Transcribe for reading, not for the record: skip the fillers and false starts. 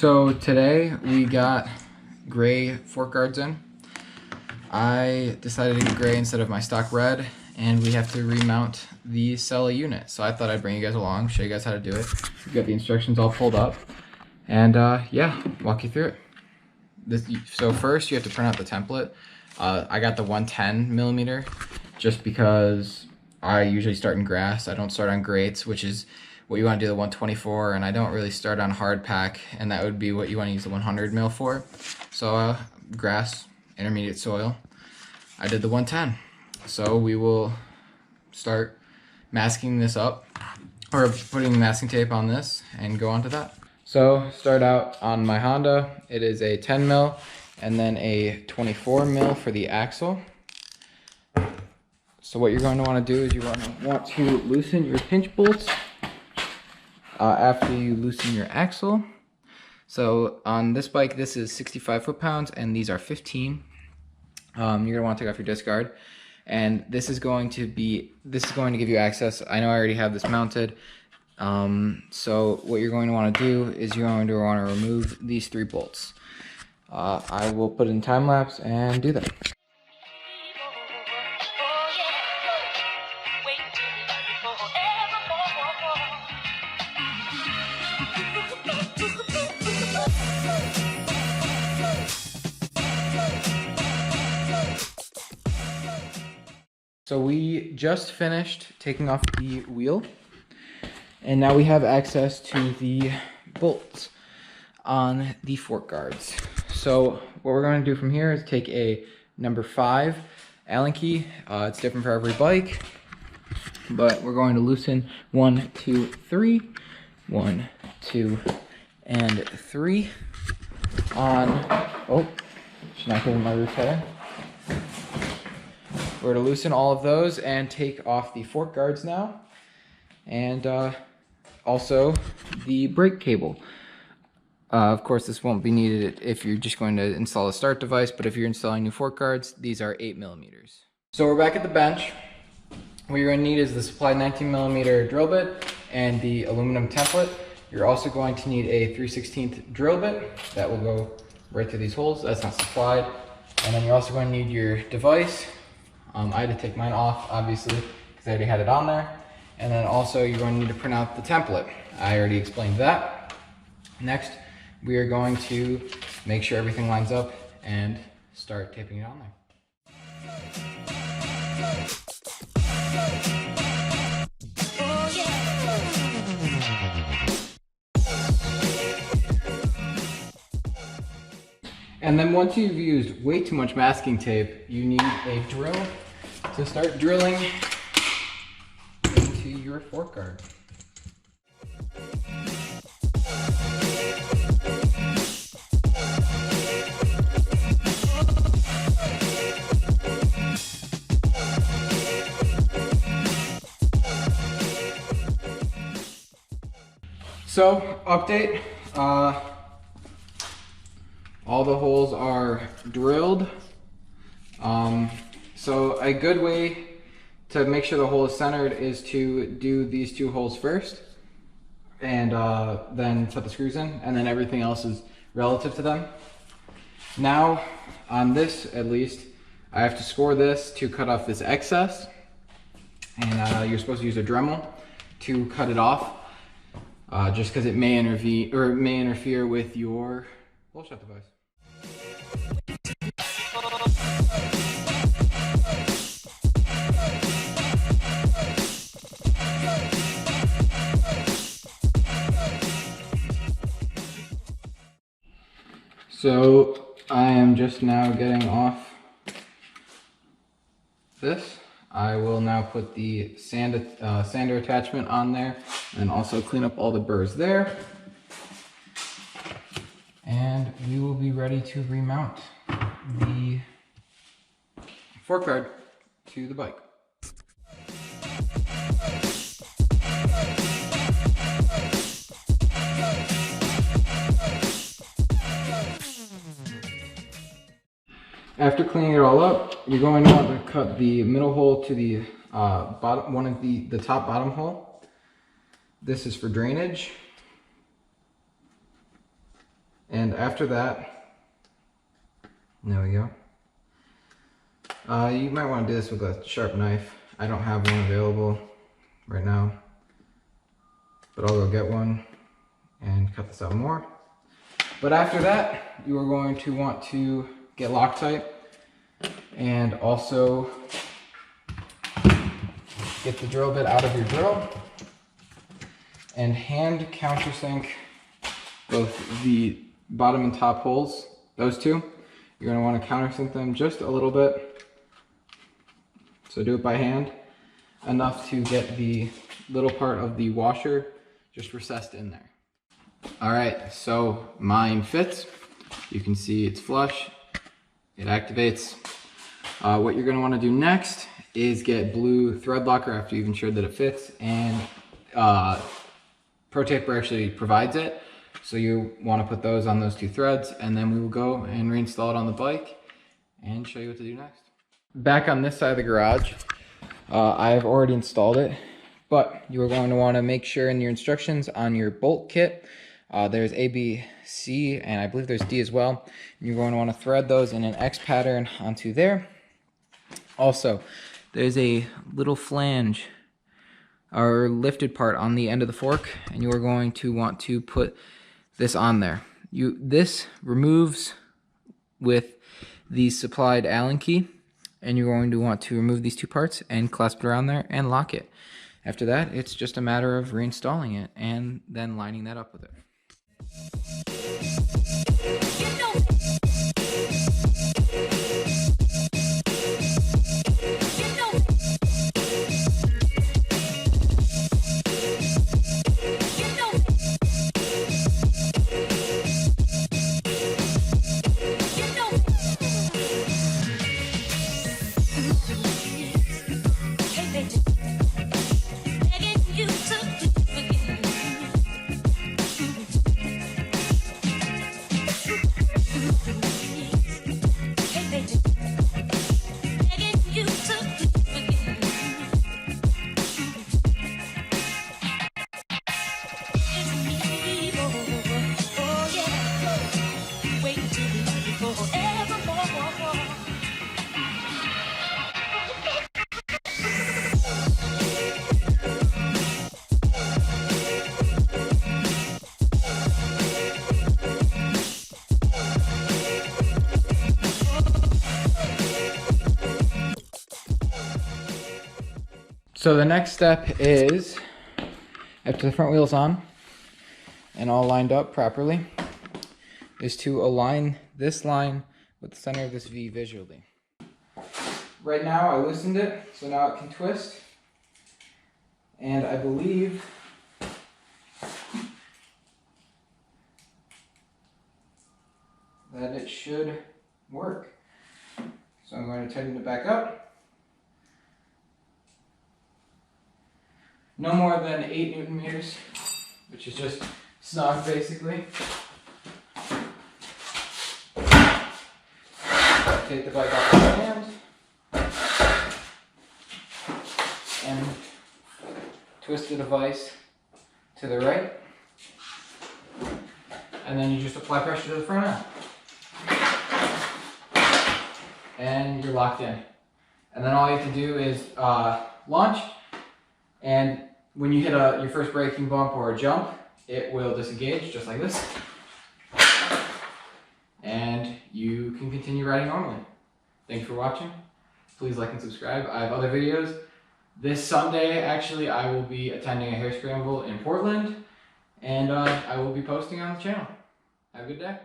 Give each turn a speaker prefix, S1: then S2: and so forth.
S1: So today we got gray fork guards in. I decided to get gray instead of my stock red, and we have to remount the SELA unit. So I thought I'd bring you guys along, show you guys how to do it. We've got the instructions all pulled up, and yeah, walk you through it. So first you have to print out the template. I got the 110 millimeter just because I usually start in grass. I don't start on grates, which is what you want to do the 124, and I don't really start on hard pack, and that would be what you want to use the 100 mil for. So grass, intermediate soil. I did the 110. So we will start masking this up, or putting masking tape on this and go on to that. So start out on my Honda. It is a 10 mil and then a 24 mil for the axle. So what you're going to want to do is you want to loosen your pinch bolts after you loosen your axle. So on this bike, this is 65 foot-pounds and these are 15. You're going to want to take off your disc guard, and this is going to give you access. I know I already have this mounted. So what you're going to want to do is you're going to want to remove these 3 bolts. I will put in time lapse and do that. So we just finished taking off the wheel, and now we have access to the bolts on the fork guards. So what we're going to do from here is take a number 5 Allen key. It's different for every bike, but we're going to loosen 1, 2, 3, 1, 2, and 3 on, oh, she's not giving my roof header. We're going to loosen all of those and take off the fork guards now, and also the brake cable. Of course, this won't be needed if you're just going to install a start device, but if you're installing new fork guards, these are 8 millimeters. So we're back at the bench. What you're going to need is the supplied 19 millimeter drill bit and the aluminum template. You're also going to need a 3/16 drill bit that will go right through these holes. That's not supplied. And then you're also going to need your device. I had to take mine off, obviously, because I already had it on there. And then also you're going to need to print out the template. I already explained that. Next, we are going to make sure everything lines up and start taping it on there. And then once you've used way too much masking tape, you need a drill to start drilling into your fork guard. So, update. All the holes are drilled. So a good way to make sure the hole is centered is to do these 2 holes first, and then put the screws in, and then everything else is relative to them. Now, on this at least, I have to score this to cut off this excess, and you're supposed to use a Dremel to cut it off, just because it may interfere with your Holeshot device. So I am just now getting off this. I will now put the sander attachment on there and also clean up all the burrs there. And we will be ready to remount the fork guard to the bike. After cleaning it all up, you're going to want to cut the middle hole to the bottom, one of the top bottom hole. This is for drainage. And after that, there we go. You might want to do this with a sharp knife. I don't have one available right now, but I'll go get one and cut this out more. But after that, you are going to want to get Loctite and also get the drill bit out of your drill and hand countersink both the bottom and top holes, those two. You're going to want to countersink them just a little bit. So do it by hand, enough to get the little part of the washer just recessed in there. All right, so mine fits. You can see it's flush, it activates. What you're going to want to do next is get blue thread locker after you've ensured that it fits, and Pro Taper actually provides it. So you want to put those on those two threads, and then we will go and reinstall it on the bike and show you what to do next. Back on this side of the garage, I've already installed it, but you are going to want to make sure in your instructions on your bolt kit, there's A, B, C, and I believe there's D as well. You're going to want to thread those in an X pattern onto there. Also, there's a little flange or lifted part on the end of the fork, and you are going to want to put this on there. This removes with the supplied Allen key, and you're going to want to remove these two parts and clasp it around there and lock it. After that, it's just a matter of reinstalling it and then lining that up with it. So the next step is, after the front wheel's on and all lined up properly, is to align this line with the center of this V visually. Right now I loosened it, so now it can twist, and I believe that it should work. So I'm going to tighten it back up. No more than 8 Newton meters, which is just snug basically. Take the bike off the stand and twist the device to the right, and then you just apply pressure to the front end, and you're locked in. And then all you have to do is launch, and when you hit your first braking bump or a jump, it will disengage just like this, and you can continue riding normally. Thanks for watching. Please like and subscribe. I have other videos. This Sunday, actually, I will be attending a hare scramble in Portland, and I will be posting on the channel. Have a good day.